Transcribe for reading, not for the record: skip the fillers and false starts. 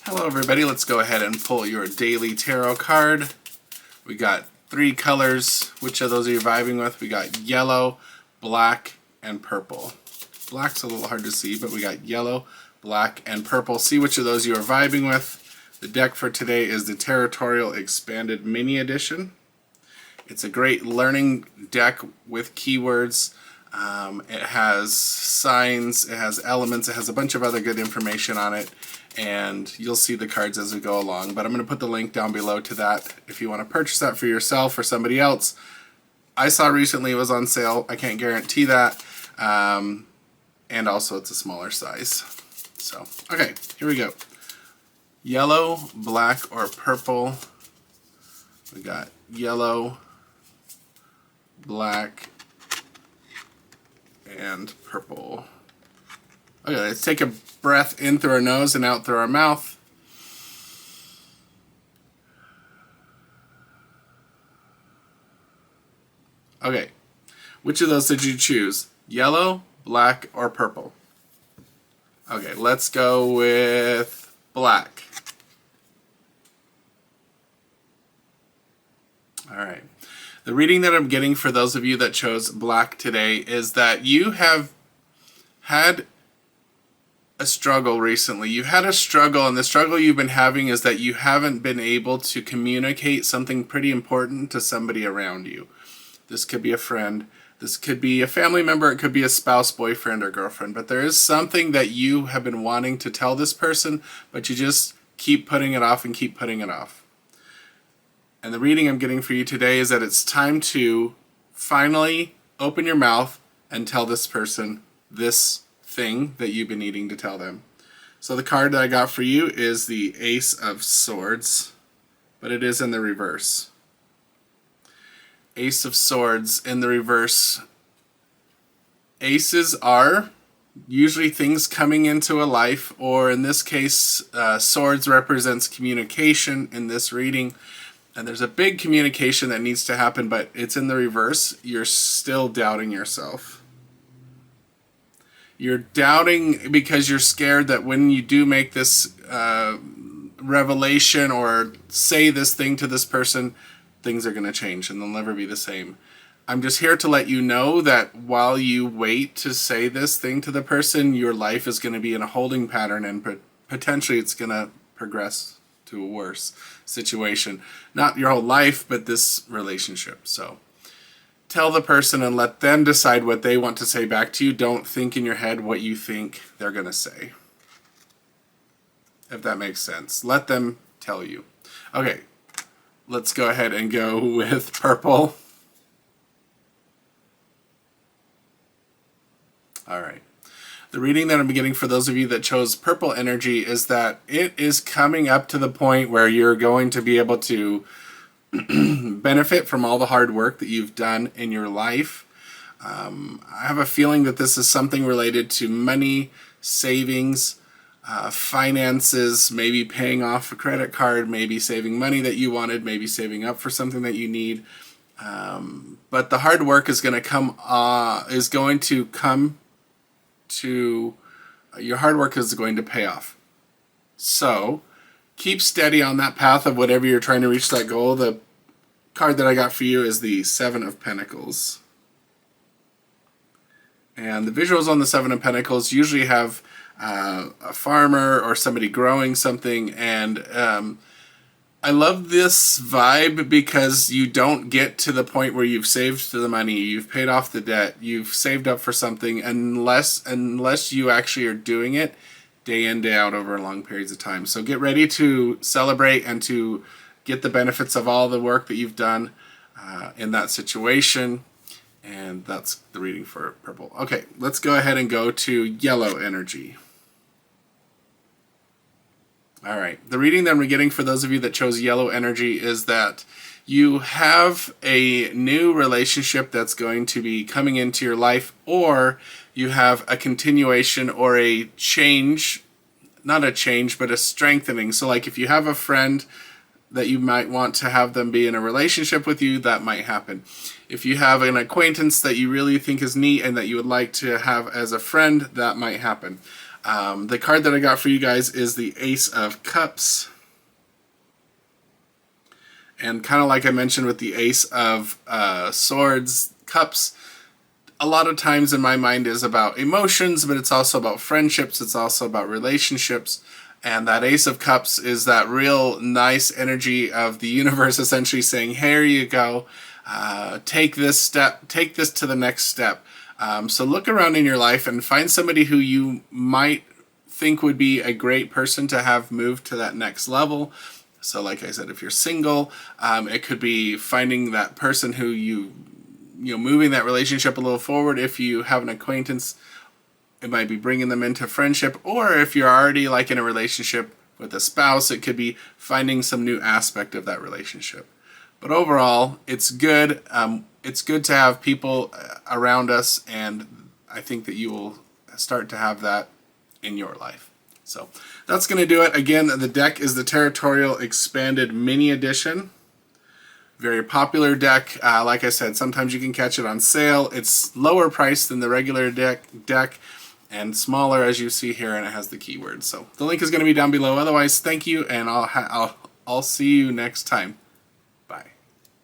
Hello everybody, let's go ahead and pull your daily tarot card. We got 3 colors. Which of those are you vibing with? We got yellow, black, and purple. Black's a little hard to see, but we got yellow, black, and purple. See which of those you are vibing with. The deck for today is the Tarotorial Expanded Mini Edition. It's a great learning deck with keywords. It has signs, it has elements, it has a bunch of other good information on it, and you'll see the cards as we go along. But I'm going to put the link down below to that if you want to purchase that for yourself or somebody else. I saw recently it was on sale. I can't guarantee that. And also it's a smaller size. So, okay, here we go. Yellow, black, or purple. We got yellow, black, and purple. Okay, let's take a breath in through our nose and out through our mouth. Okay, which of those did you choose? Yellow, black, or purple? Okay, let's go with black. Alright. The reading that I'm getting for those of you that chose black today is that you have had a struggle recently. You've had a struggle, and the struggle you've been having is that you haven't been able to communicate something pretty important to somebody around you. This could be a friend, this could be a family member, it could be a spouse, boyfriend, or girlfriend, but there is something that you have been wanting to tell this person, but you just keep putting it off and keep putting it off. And the reading I'm getting for you today is that it's time to finally open your mouth and tell this person this thing that you've been needing to tell them. So the card that I got for you is the Ace of Swords, but it is in the reverse. Ace of Swords in the reverse. Aces are usually things coming into a life, or in this case, swords represents communication in this reading. And there's a big communication that needs to happen, but it's in the reverse. You're still doubting yourself. You're doubting because you're scared that when you do make this revelation or say this thing to this person, things are going to change and they'll never be the same. I'm just here to let you know that while you wait to say this thing to the person, your life is going to be in a holding pattern, and potentially it's going to progress to a worse situation. Not your whole life, but this relationship. So tell the person and let them decide what they want to say back to you. Don't think in your head what you think they're going to say. If that makes sense. Let them tell you. Okay, let's go ahead and go with purple. All right. The reading that I'm getting for those of you that chose purple energy is that it is coming up to the point where you're going to be able to benefit from all the hard work that you've done in your life. I have a feeling that this is something related to money, savings, finances, maybe paying off a credit card, maybe saving money that you wanted, maybe saving up for something that you need. But the hard work is going to come your hard work is going to pay off. So keep steady on that path of whatever you're trying to reach that goal. The card that I got for you is the Seven of Pentacles. And the visuals on the Seven of Pentacles usually have a farmer or somebody growing something, and I love this vibe because you don't get to the point where you've saved the money, you've paid off the debt, you've saved up for something, unless you actually are doing it day in, day out over long periods of time. So get ready to celebrate and to get the benefits of all the work that you've done in that situation. And that's the reading for purple. Okay, let's go ahead and go to yellow energy. All right, the reading that we're getting for those of you that chose yellow energy is that you have a new relationship that's going to be coming into your life, or you have a continuation or a change, not a change, but a strengthening. So like if you have a friend that you might want to have them be in a relationship with you, that might happen. If you have an acquaintance that you really think is neat and that you would like to have as a friend, that might happen. The card that I got for you guys is the Ace of Cups. And kind of like I mentioned with the Ace of Swords, Cups, a lot of times in my mind is about emotions, but it's also about friendships, it's also about relationships. And that Ace of Cups is that real nice energy of the universe essentially saying, here you go, take this step, take this to the next step. So look around in your life and find somebody who you might think would be a great person to have moved to that next level. So like I said, if you're single, it could be finding that person who moving that relationship a little forward. If you have an acquaintance, it might be bringing them into friendship. Or if you're already like in a relationship with a spouse, it could be finding some new aspect of that relationship. But overall, it's good. It's good to have people around us, and I think that you will start to have that in your life. So that's going to do it. Again, the deck is the Tarotorial Expanded Mini Edition. Very popular deck. Like I said, sometimes you can catch it on sale. It's lower priced than the regular deck and smaller, as you see here, and it has the keywords. So the link is going to be down below. Otherwise, thank you, and I'll see you next time.